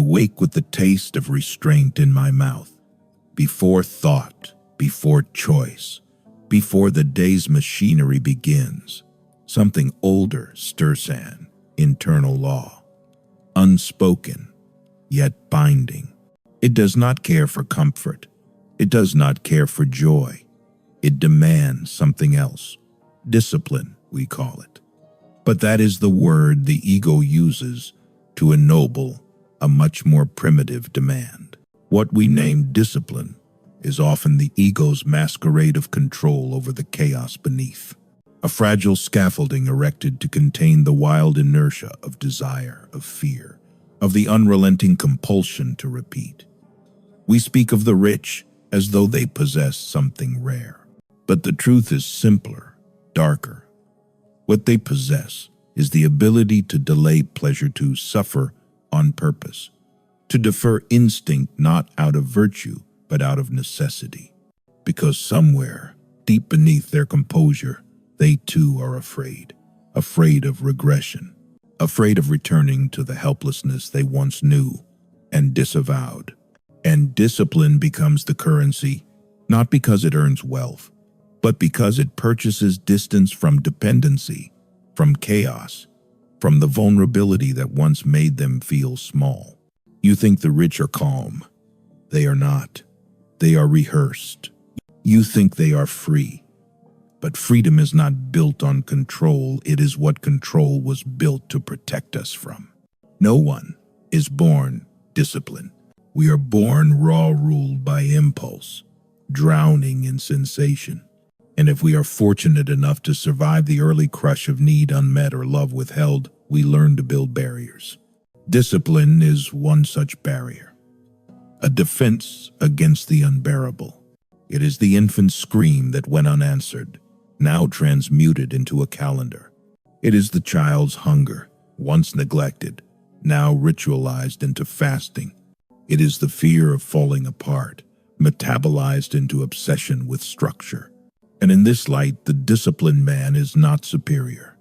wake with the taste of restraint in my mouth, before thought, before choice, before the day's machinery begins. Something older stirs an internal law, unspoken, yet binding. It does not care for comfort. It does not care for joy. It demands something else. Discipline, we call it. But that is the word the ego uses to ennoble a much more primitive demand. What we name discipline is often the ego's masquerade of control over the chaos beneath, a fragile scaffolding erected to contain the wild inertia of desire, of fear, of the unrelenting compulsion to repeat. We speak of the rich as though they possess something rare, but the truth is simpler, darker. What they possess is the ability to delay pleasure, to suffer on purpose, to defer instinct not out of virtue, but out of necessity. Because somewhere, deep beneath their composure, they too are afraid of regression, afraid of returning to the helplessness they once knew and disavowed. And discipline becomes the currency, not because it earns wealth, but because it purchases distance from dependency, from chaos, from the vulnerability that once made them feel small. You think the rich are calm. They are not. They are rehearsed. You think they are free. But freedom is not built on control. It is what control was built to protect us from. No one is born disciplined. We are born raw, ruled by impulse, drowning in sensation. And if we are fortunate enough to survive the early crush of need unmet or love withheld, we learn to build barriers. Discipline is one such barrier, a defense against the unbearable. It is the infant's scream that went unanswered, now transmuted into a calendar. It is the child's hunger, once neglected, now ritualized into fasting. It is the fear of falling apart, metabolized into obsession with structure. And in this light, the disciplined man is not superior.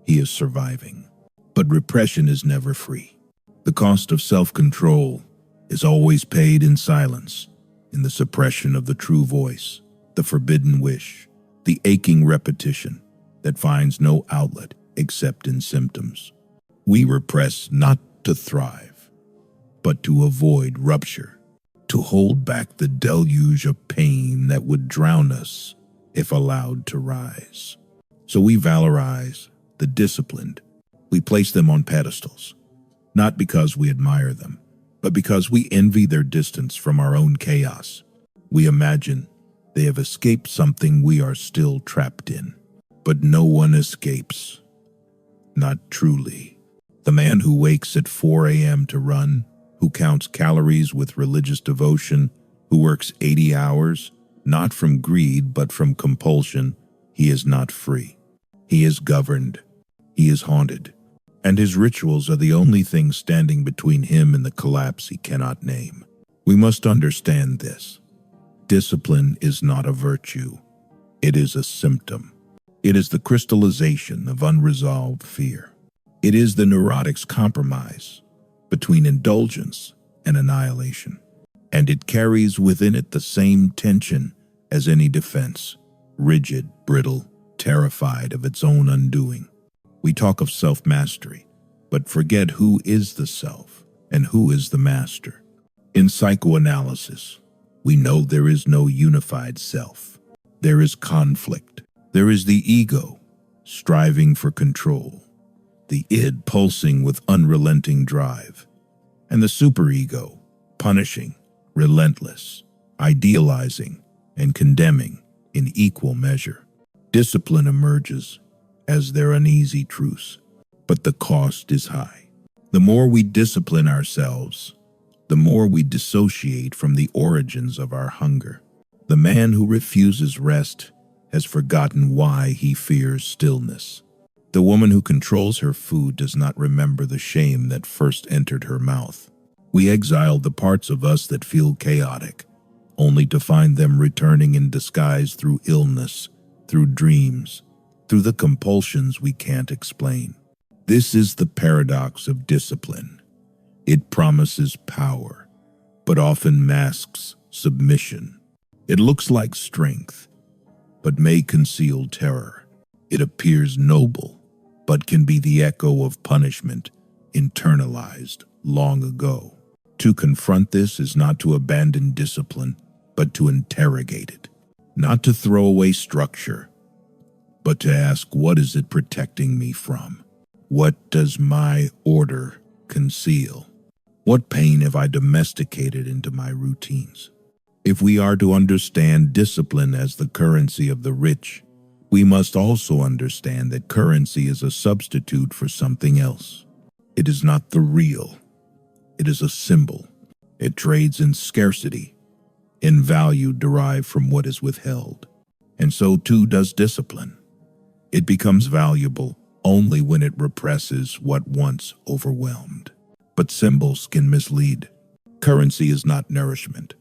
He is surviving. But repression is never free. The cost of self-control is always paid in silence, in the suppression of the true voice, the forbidden wish, the aching repetition that finds no outlet except in symptoms. We repress not to thrive, but to avoid rupture, to hold back the deluge of pain that would drown us if allowed to rise. So we valorize the disciplined. We place them on pedestals, not because we admire them, but because we envy their distance from our own chaos. We imagine they have escaped something we are still trapped in. But no one escapes. Not truly. The man who wakes at 4 a.m. to run, who counts calories with religious devotion, who works 80 hours, not from greed but from compulsion, he is not free. He is governed. He is haunted. And his rituals are the only thing standing between him and the collapse he cannot name. We must understand this. Discipline is not a virtue. It is a symptom. It is the crystallization of unresolved fear. It is the neurotic's compromise between indulgence and annihilation. And it carries within it the same tension as any defense, rigid, brittle, terrified of its own undoing. We talk of self-mastery, but forget who is the self and who is the master. In psychoanalysis, we know there is no unified self. There is conflict. There is the ego, striving for control, the id pulsing with unrelenting drive, and the superego, punishing, relentless, idealizing, and condemning in equal measure. Discipline emerges as their uneasy truce, but the cost is high. The more we discipline ourselves, the more we dissociate from the origins of our hunger. The man who refuses rest has forgotten why he fears stillness. The woman who controls her food does not remember the shame that first entered her mouth. We exile the parts of us that feel chaotic, only to find them returning in disguise through illness, through dreams, through the compulsions we can't explain. This is the paradox of discipline. It promises power, but often masks submission. It looks like strength, but may conceal terror. It appears noble, but can be the echo of punishment internalized long ago. To confront this is not to abandon discipline, but to interrogate it. Not to throw away structure, but to ask, what is it protecting me from? What does my order conceal? What pain have I domesticated into my routines? If we are to understand discipline as the currency of the rich, we must also understand that currency is a substitute for something else. It is not the real. It is a symbol. It trades in scarcity, in value derived from what is withheld. And so too does discipline. It becomes valuable only when it represses what once overwhelmed. But symbols can mislead. Currency is not nourishment,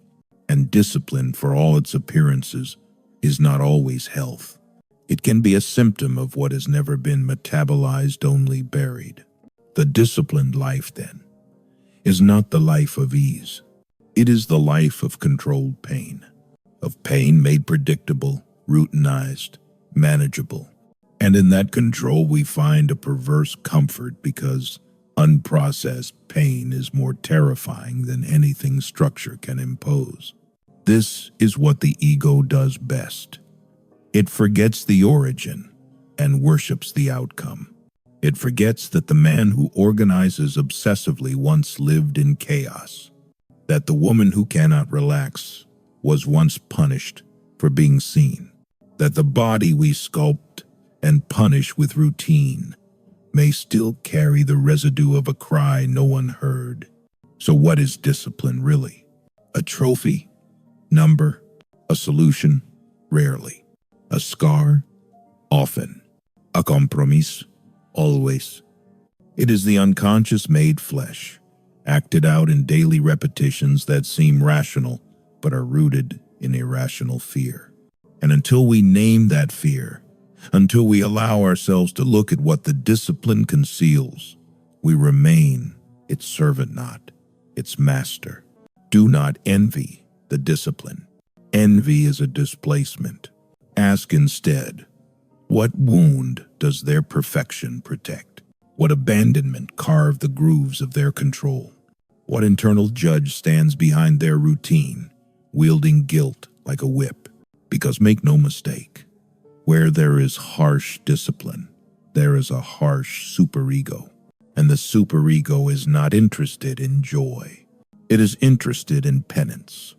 and discipline, for all its appearances, is not always health. It can be a symptom of what has never been metabolized, only buried. The disciplined life, then, is not the life of ease. It is the life of controlled pain, of pain made predictable, routinized, manageable. And in that control we find a perverse comfort, because unprocessed pain is more terrifying than anything structure can impose. This is what the ego does best. It forgets the origin and worships the outcome. It forgets that the man who organizes obsessively once lived in chaos, that the woman who cannot relax was once punished for being seen, that the body we sculpt and punish with routine may still carry the residue of a cry no one heard. So what is discipline really? A trophy? Number? A solution? Rarely. A scar? Often. A compromise? Always. It is the unconscious made flesh, acted out in daily repetitions that seem rational but are rooted in irrational fear. And until we name that fear, until we allow ourselves to look at what the discipline conceals, we remain its servant, not its master. Do not envy the discipline. Envy is a displacement. Ask instead, what wound does their perfection protect? What abandonment carve the grooves of their control? What internal judge stands behind their routine, wielding guilt like a whip? Because make no mistake, where there is harsh discipline, there is a harsh superego. And the superego is not interested in joy. It is interested in penance,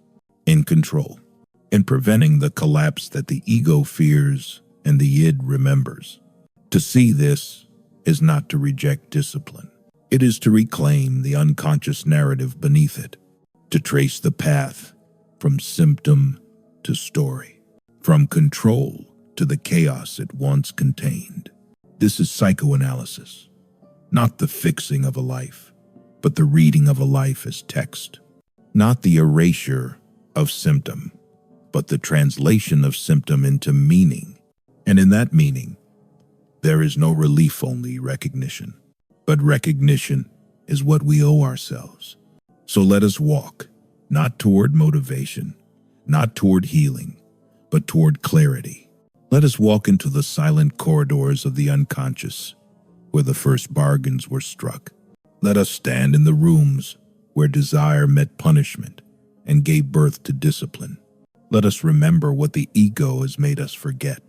in control, in preventing the collapse that the ego fears and the id remembers. To see this is not to reject discipline. It is to reclaim the unconscious narrative beneath it, to trace the path from symptom to story, from control to the chaos it once contained. This is psychoanalysis, not the fixing of a life, but the reading of a life as text, not the erasure of symptom, but the translation of symptom into meaning. And in that meaning, there is no relief, only recognition. But recognition is what we owe ourselves. So let us walk, not toward motivation, not toward healing, but toward clarity. Let us walk into the silent corridors of the unconscious, where the first bargains were struck. Let us stand in the rooms where desire met punishment and gave birth to discipline. Let us remember what the ego has made us forget,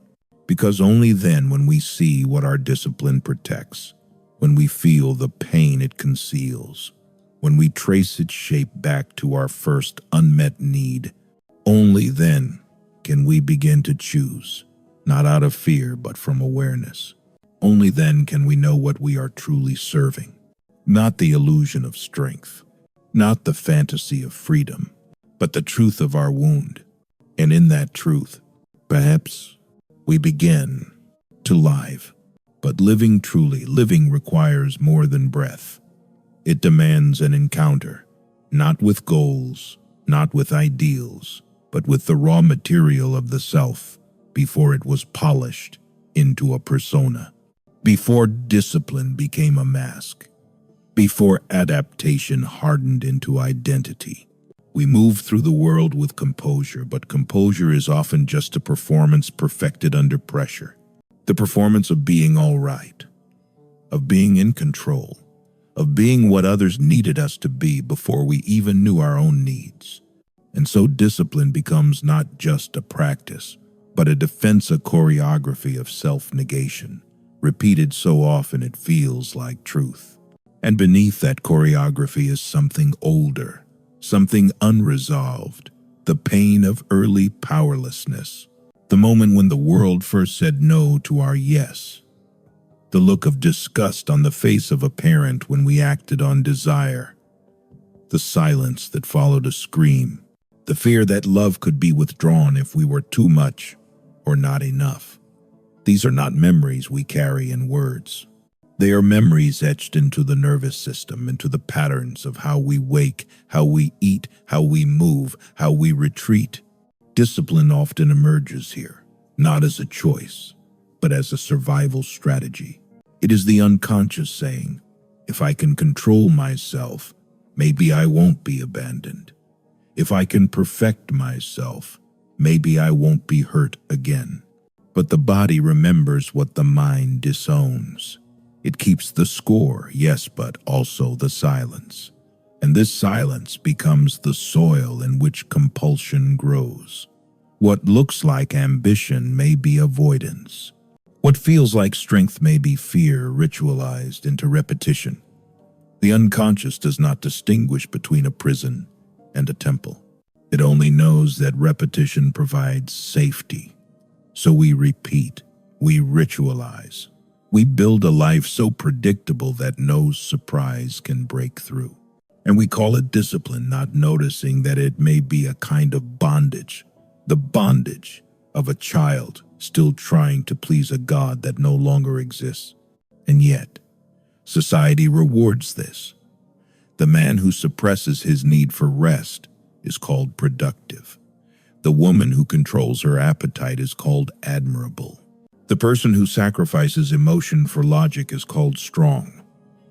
because only then, when we see what our discipline protects, when we feel the pain it conceals, when we trace its shape back to our first unmet need, only then can we begin to choose, not out of fear but from awareness. Only then can we know what we are truly serving, not the illusion of strength, not the fantasy of freedom, but the truth of our wound. And in that truth, perhaps, we begin to live. But living truly, living requires more than breath. It demands an encounter, not with goals, not with ideals, but with the raw material of the self before it was polished into a persona, before discipline became a mask, before adaptation hardened into identity. We move through the world with composure, but composure is often just a performance perfected under pressure. The performance of being all right, of being in control, of being what others needed us to be before we even knew our own needs. And so discipline becomes not just a practice, but a defense, a choreography of self-negation, repeated so often it feels like truth. And beneath that choreography is something older, something unresolved, the pain of early powerlessness, the moment when the world first said no to our yes, the look of disgust on the face of a parent when we acted on desire, the silence that followed a scream, the fear that love could be withdrawn if we were too much or not enough. These are not memories we carry in words. They are memories etched into the nervous system, into the patterns of how we wake, how we eat, how we move, how we retreat. Discipline often emerges here, not as a choice, but as a survival strategy. It is the unconscious saying, if I can control myself, maybe I won't be abandoned. If I can perfect myself, maybe I won't be hurt again. But the body remembers what the mind disowns. It keeps the score, yes, but also the silence. And this silence becomes the soil in which compulsion grows. What looks like ambition may be avoidance. What feels like strength may be fear ritualized into repetition. The unconscious does not distinguish between a prison and a temple. It only knows that repetition provides safety. So we repeat, we ritualize. We build a life so predictable that no surprise can break through. And we call it discipline, not noticing that it may be a kind of bondage, the bondage of a child still trying to please a God that no longer exists. And yet, society rewards this. The man who suppresses his need for rest is called productive. The woman who controls her appetite is called admirable. The person who sacrifices emotion for logic is called strong.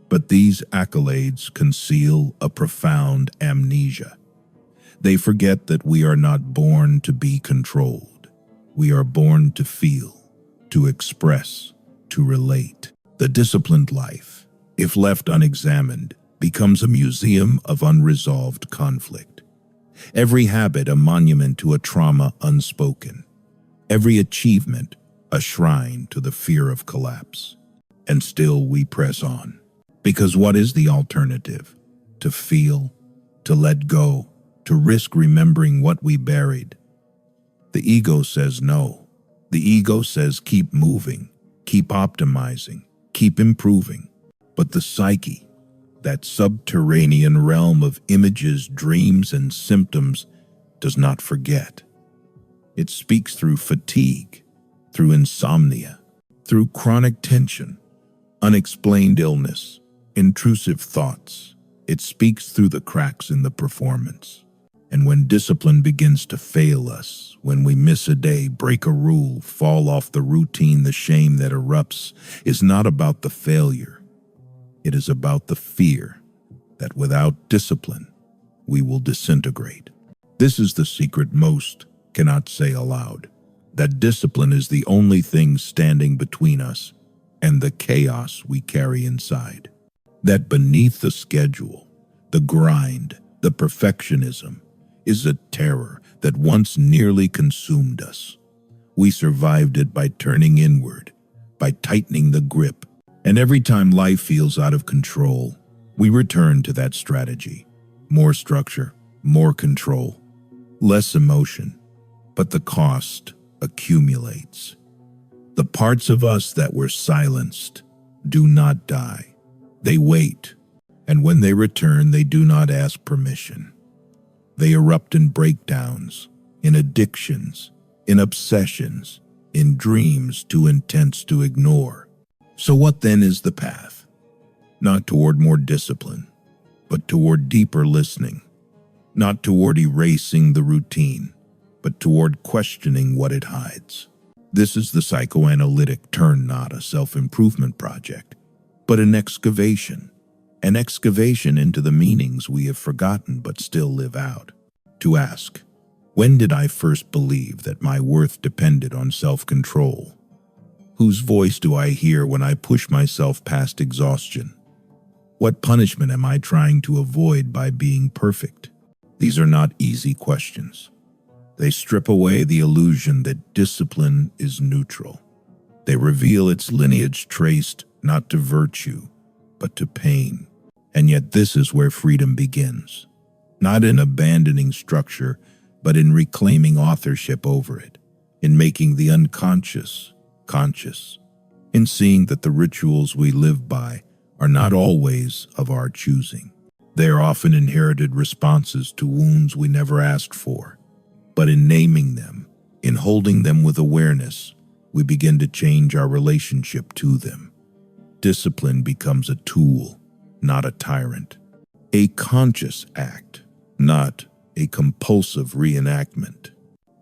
But these accolades conceal a profound amnesia. They forget that we are not born to be controlled. We are born to feel, to express, to relate. The disciplined life, if left unexamined, becomes a museum of unresolved conflict. Every habit a monument to a trauma unspoken. Every achievement a shrine to the fear of collapse. And still we press on. Because what is the alternative? To feel, to let go, to risk remembering what we buried. The ego says no. The ego says keep moving, keep optimizing, keep improving. But the psyche, that subterranean realm of images, dreams, and symptoms, does not forget. It speaks through fatigue, through insomnia, through chronic tension, unexplained illness, intrusive thoughts. It speaks through the cracks in the performance. And when discipline begins to fail us, when we miss a day, break a rule, fall off the routine, the shame that erupts is not about the failure. It is about the fear that without discipline, we will disintegrate. This is the secret most cannot say aloud. That discipline is the only thing standing between us and the chaos we carry inside. That beneath the schedule, the grind, the perfectionism, is a terror that once nearly consumed us. We survived it by turning inward, by tightening the grip, and every time life feels out of control, we return to that strategy. More structure, more control, less emotion, but the cost accumulates. The parts of us that were silenced do not die. They wait, and when they return, they do not ask permission. They erupt in breakdowns, in addictions, in obsessions, in dreams too intense to ignore. So what then is the path? Not toward more discipline, but toward deeper listening. Not toward erasing the routine, but toward questioning what it hides. This is the psychoanalytic turn, not a self-improvement project, but an excavation an excavation into the meanings we have forgotten but still live out. To ask, when did I first believe that my worth depended on self-control? Whose voice do I hear when I push myself past exhaustion? What punishment am I trying to avoid by being perfect? These are not easy questions. They strip away the illusion that discipline is neutral. They reveal its lineage traced not to virtue, but to pain. And yet this is where freedom begins. Not in abandoning structure, but in reclaiming authorship over it, in making the unconscious conscious, in seeing that the rituals we live by are not always of our choosing. They are often inherited responses to wounds we never asked for. But in naming them, in holding them with awareness, we begin to change our relationship to them. Discipline becomes a tool, not a tyrant. A conscious act, not a compulsive reenactment.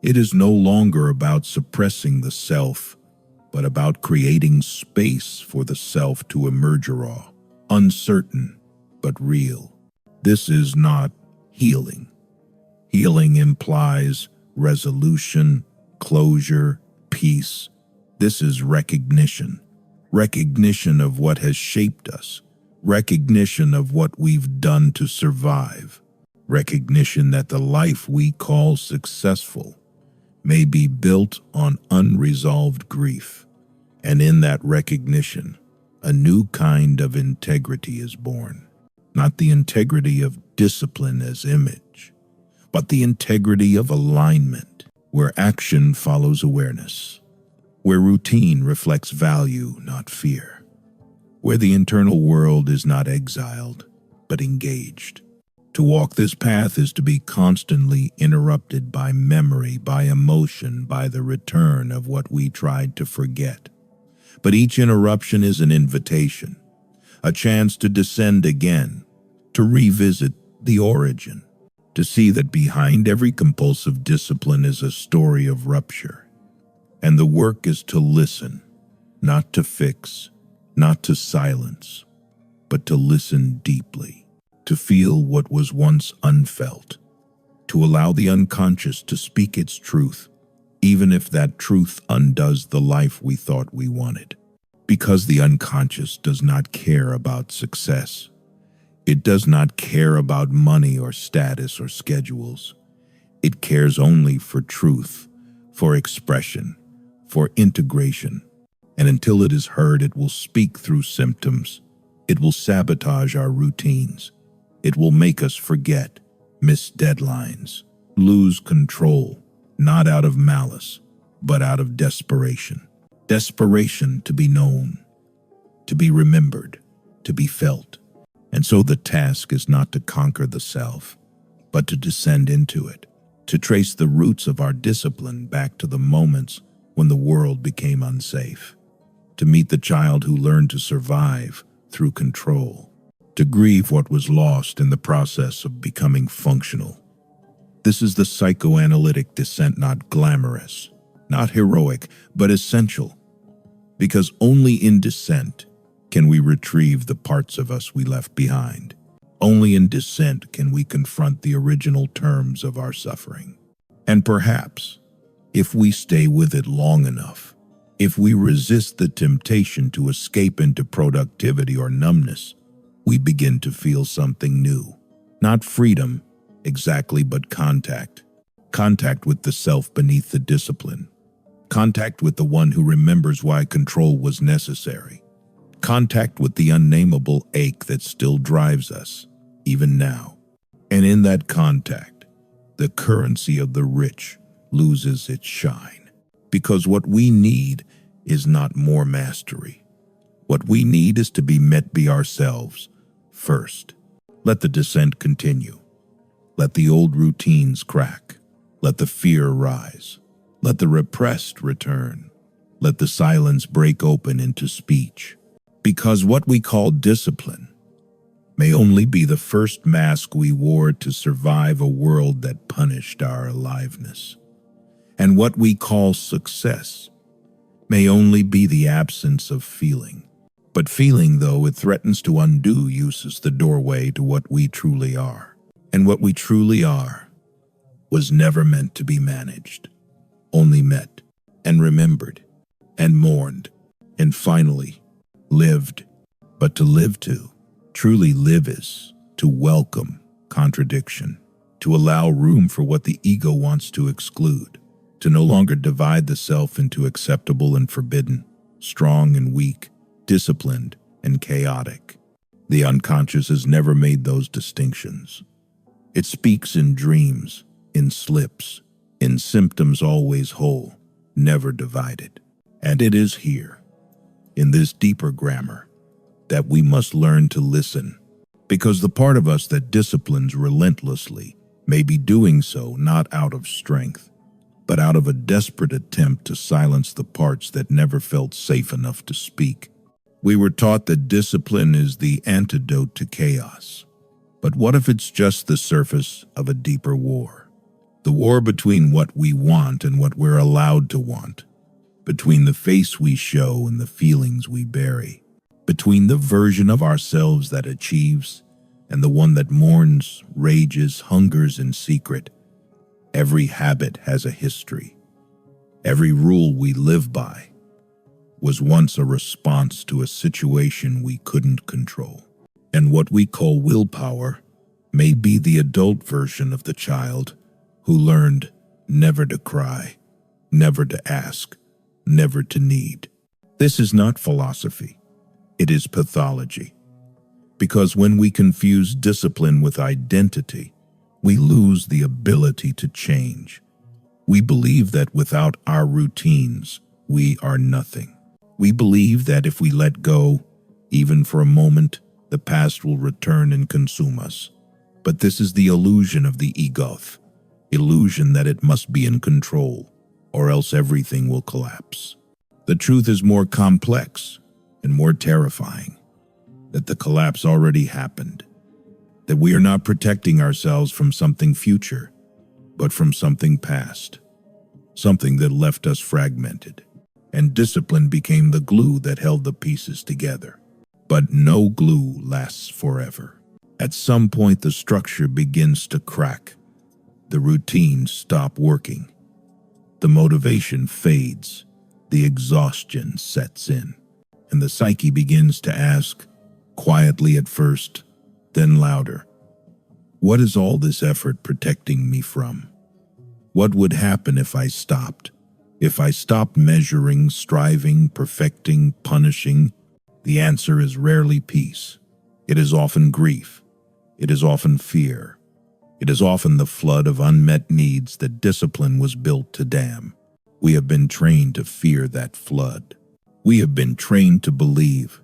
It is no longer about suppressing the self, but about creating space for the self to emerge raw, uncertain, but real. This is not healing. Healing implies resolution, closure, peace. This is recognition. Recognition of what has shaped us. Recognition of what we've done to survive. Recognition that the life we call successful may be built on unresolved grief. And in that recognition, a new kind of integrity is born. Not the integrity of discipline as image, but the integrity of alignment, where action follows awareness, where routine reflects value, not fear, where the internal world is not exiled, but engaged. To walk this path is to be constantly interrupted by memory, by emotion, by the return of what we tried to forget. But each interruption is an invitation, a chance to descend again, to revisit the origin, to see that behind every compulsive discipline is a story of rupture. And the work is to listen, not to fix, not to silence, but to listen deeply, to feel what was once unfelt, to allow the unconscious to speak its truth, even if that truth undoes the life we thought we wanted. Because the unconscious does not care about success. It does not care about money or status or schedules. It cares only for truth, for expression, for integration. And until it is heard, it will speak through symptoms. It will sabotage our routines. It will make us forget, miss deadlines, lose control, not out of malice, but out of desperation. Desperation to be known, to be remembered, to be felt. And so the task is not to conquer the self, but to descend into it, to trace the roots of our discipline back to the moments when the world became unsafe, to meet the child who learned to survive through control, to grieve what was lost in the process of becoming functional. This is the psychoanalytic descent, not glamorous, not heroic, but essential, because only in descent can we retrieve the parts of us we left behind. Only in descent can we confront the original terms of our suffering. And perhaps, if we stay with it long enough, if we resist the temptation to escape into productivity or numbness, we begin to feel something new. Not freedom, exactly, but contact. Contact with the self beneath the discipline. Contact with the one who remembers why control was necessary. Contact with the unnameable ache that still drives us, even now. And in that contact, the currency of the rich loses its shine. Because what we need is not more mastery. What we need is to be met by ourselves first. Let the descent continue. Let the old routines crack. Let the fear rise. Let the repressed return. Let the silence break open into speech. Because what we call discipline may only be the first mask we wore to survive a world that punished our aliveness. And what we call success may only be the absence of feeling. But feeling, though it threatens to undo use, is the doorway to what we truly are. And what we truly are was never meant to be managed, only met and remembered and mourned and finally lived. But to live to, truly live, is to welcome contradiction, to allow room for what the ego wants to exclude, to no longer divide the self into acceptable and forbidden, strong and weak, disciplined and chaotic. The unconscious has never made those distinctions. It speaks in dreams, in slips, in symptoms, always whole, never divided. And it is here, in this deeper grammar, that we must learn to listen, because the part of us that disciplines relentlessly may be doing so not out of strength, but out of a desperate attempt to silence the parts that never felt safe enough to speak. We were taught that discipline is the antidote to chaos. But what if it's just the surface of a deeper war? The war between what we want and what we're allowed to want, between the face we show and the feelings we bury, between the version of ourselves that achieves and the one that mourns, rages, hungers in secret. Every habit has a history. Every rule we live by was once a response to a situation we couldn't control. And what we call willpower may be the adult version of the child who learned never to cry, never to ask, never to need. This is not philosophy. It is pathology. Because when we confuse discipline with identity, we lose the ability to change. We believe that without our routines, we are nothing. We believe that if we let go, even for a moment, the past will return and consume us. But this is the illusion of the ego, illusion that it must be in control, or else everything will collapse. The truth is more complex and more terrifying, that the collapse already happened, that we are not protecting ourselves from something future, but from something past, something that left us fragmented, and discipline became the glue that held the pieces together. But no glue lasts forever. At some point, the structure begins to crack. The routines stop working. The motivation fades. The exhaustion sets in. And the psyche begins to ask, quietly at first, then louder, what is all this effort protecting me from? What would happen if I stopped? If I stopped measuring, striving, perfecting, punishing? The answer is rarely peace. It is often grief. It is often fear. It is often the flood of unmet needs that discipline was built to dam. We have been trained to fear that flood. We have been trained to believe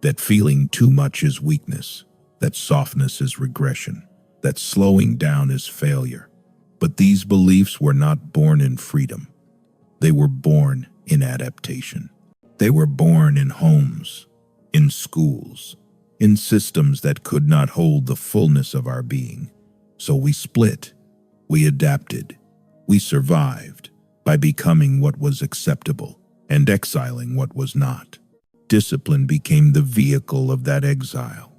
that feeling too much is weakness, that softness is regression, that slowing down is failure. But these beliefs were not born in freedom. They were born in adaptation. They were born in homes, in schools, in systems that could not hold the fullness of our being. So we split, we adapted, we survived by becoming what was acceptable and exiling what was not. Discipline became the vehicle of that exile.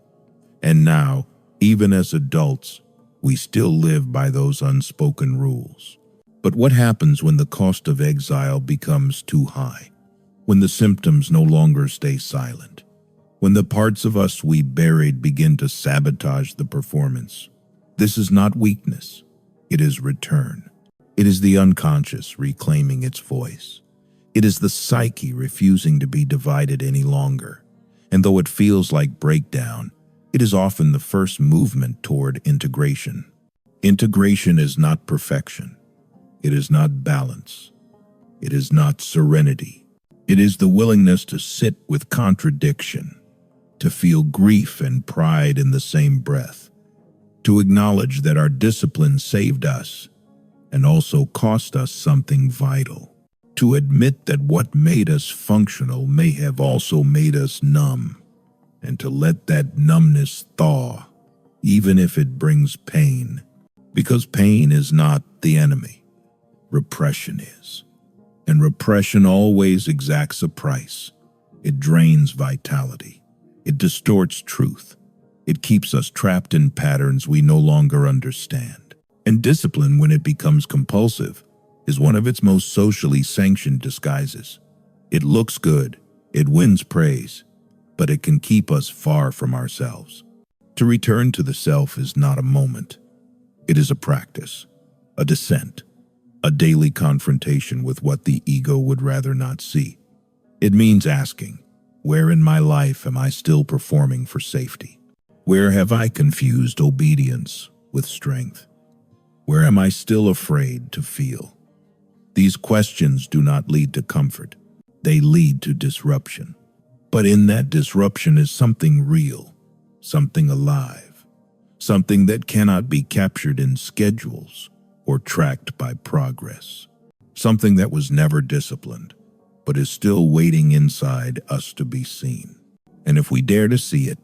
And now, even as adults, we still live by those unspoken rules. But what happens when the cost of exile becomes too high? When the symptoms no longer stay silent? When the parts of us we buried begin to sabotage the performance? This is not weakness. It is return. It is the unconscious reclaiming its voice. It is the psyche refusing to be divided any longer. And though it feels like breakdown, it is often the first movement toward integration. Integration is not perfection. It is not balance. It is not serenity. It is the willingness to sit with contradiction, to feel grief and pride in the same breath, to acknowledge that our discipline saved us and also cost us something vital, to admit that what made us functional may have also made us numb, and to let that numbness thaw, even if it brings pain, because pain is not the enemy. Repression is. And repression always exacts a price. It drains vitality. It distorts truth. It keeps us trapped in patterns we no longer understand. And discipline, when it becomes compulsive, is one of its most socially sanctioned disguises. It looks good, it wins praise, but it can keep us far from ourselves. To return to the self is not a moment. It is a practice, a descent, a daily confrontation with what the ego would rather not see. It means asking, where in my life am I still performing for safety? Where have I confused obedience with strength? Where am I still afraid to feel? These questions do not lead to comfort. They lead to disruption. But in that disruption is something real, something alive, something that cannot be captured in schedules or tracked by progress, something that was never disciplined, but is still waiting inside us to be seen. And if we dare to see it,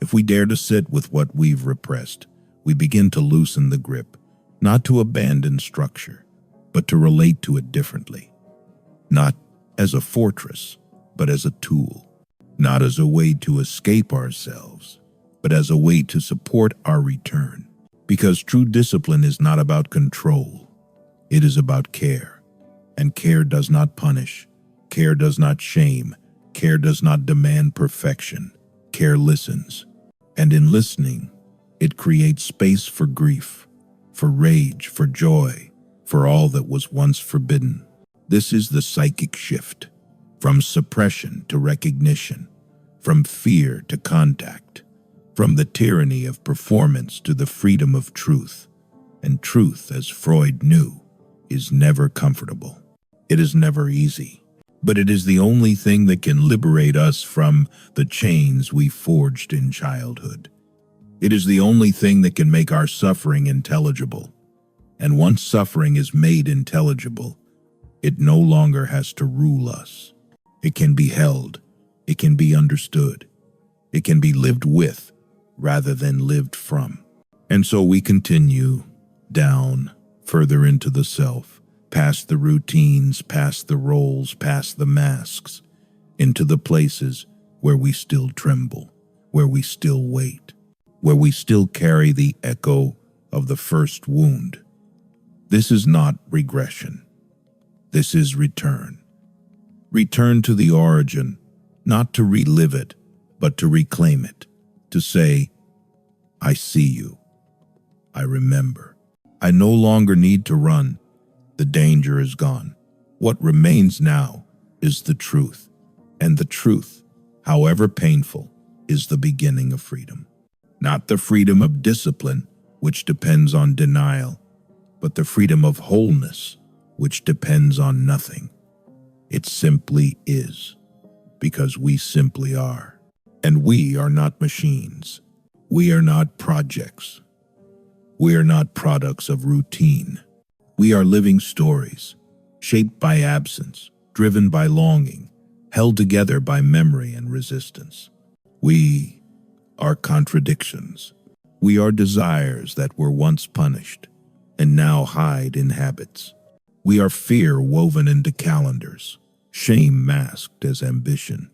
if we dare to sit with what we've repressed, we begin to loosen the grip, not to abandon structure, but to relate to it differently. Not as a fortress, but as a tool. Not as a way to escape ourselves, but as a way to support our return. Because true discipline is not about control. It is about care. And care does not punish. Care does not shame. Care does not demand perfection. Care listens. And in listening, it creates space for grief, for rage, for joy, for all that was once forbidden. This is the psychic shift, from suppression to recognition, from fear to contact, from the tyranny of performance to the freedom of truth. And truth, as Freud knew, is never comfortable. It is never easy, but it is the only thing that can liberate us from the chains we forged in childhood. It is the only thing that can make our suffering intelligible. And once suffering is made intelligible, it no longer has to rule us. It can be held. It can be understood. It can be lived with rather than lived from. And so we continue down, further into the self, past the routines, past the roles, past the masks, into the places where we still tremble, where we still wait, where we still carry the echo of the first wound. This is not regression. This is return. Return to the origin, not to relive it, but to reclaim it, to say, I see you. I remember. I no longer need to run. The danger is gone. What remains now is the truth, and the truth, however painful, is the beginning of freedom. Not the freedom of discipline, which depends on denial, but the freedom of wholeness, which depends on nothing. It simply is, because we simply are. And we are not machines. We are not projects. We are not products of routine. We are living stories, shaped by absence, driven by longing, held together by memory and resistance. We are contradictions. We are desires that were once punished and now hide in habits. We are fear woven into calendars, shame masked as ambition.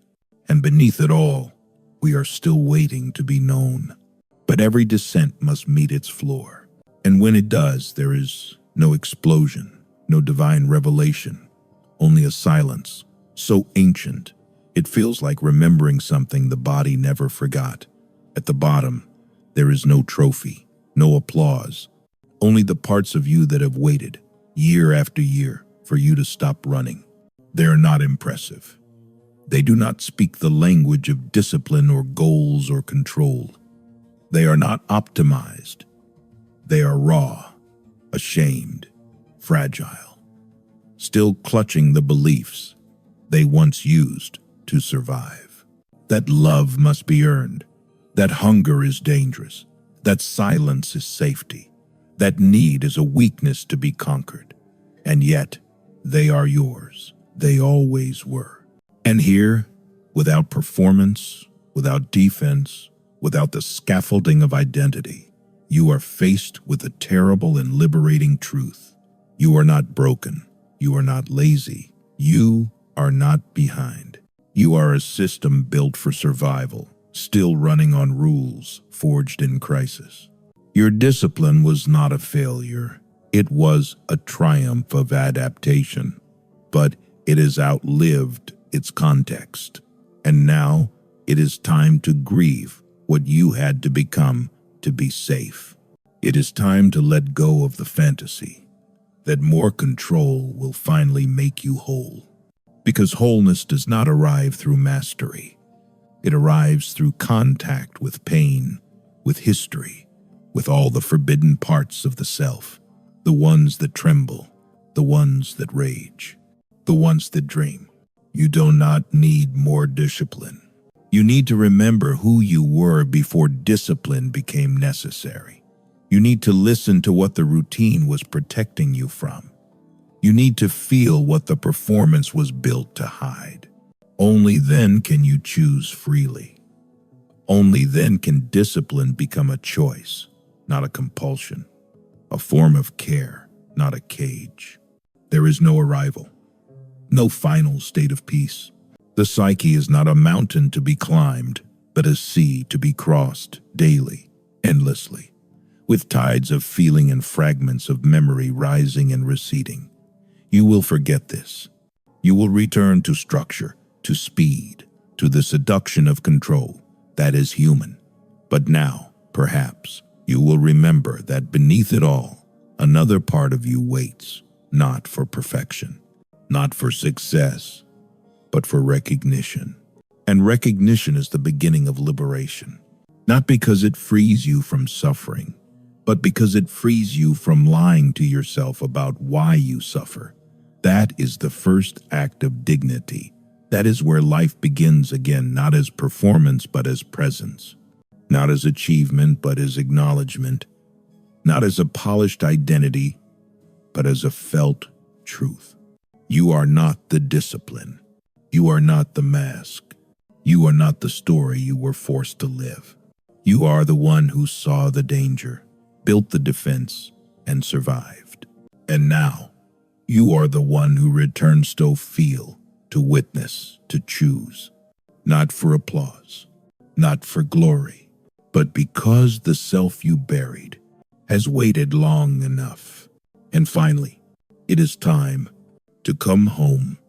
And beneath it all, we are still waiting to be known. But every descent must meet its floor. And when it does, there is no explosion, no divine revelation, only a silence so ancient it feels like remembering something the body never forgot. At the bottom, there is no trophy, no applause, only the parts of you that have waited, year after year, for you to stop running. They are not impressive. They do not speak the language of discipline or goals or control. They are not optimized. They are raw, ashamed, fragile, still clutching the beliefs they once used to survive. That love must be earned, that hunger is dangerous, that silence is safety, that need is a weakness to be conquered. And yet, they are yours. They always were. And here, without performance, without defense, without the scaffolding of identity, you are faced with a terrible and liberating truth. You are not broken. You are not lazy. You are not behind. You are a system built for survival, still running on rules forged in crisis. Your discipline was not a failure. It was a triumph of adaptation, but it has outlived its context. And now it is time to grieve what you had to become to be safe. It is time to let go of the fantasy that more control will finally make you whole. Because wholeness does not arrive through mastery. It arrives through contact with pain, with history, with all the forbidden parts of the self, the ones that tremble, the ones that rage, the ones that dream. You do not need more discipline. You need to remember who you were before discipline became necessary. You need to listen to what the routine was protecting you from. You need to feel what the performance was built to hide. Only then can you choose freely. Only then can discipline become a choice, not a compulsion, a form of care, not a cage. There is no arrival, no final state of peace. The psyche is not a mountain to be climbed, but a sea to be crossed daily, endlessly, with tides of feeling and fragments of memory rising and receding. You will forget this. You will return to structure, to speed, to the seduction of control that is human. But now, perhaps, you will remember that beneath it all, another part of you waits, not for perfection, not for success, but for recognition. And recognition is the beginning of liberation, not because it frees you from suffering, but because it frees you from lying to yourself about why you suffer. That is the first act of dignity. That is where life begins again, not as performance, but as presence, not as achievement, but as acknowledgement, not as a polished identity, but as a felt truth. You are not the discipline. You are not the mask. You are not the story you were forced to live. You are the one who saw the danger, built the defense, and survived. And now, you are the one who returns to feel, to witness, to choose, not for applause, not for glory, but because the self you buried has waited long enough. And finally, it is time to come home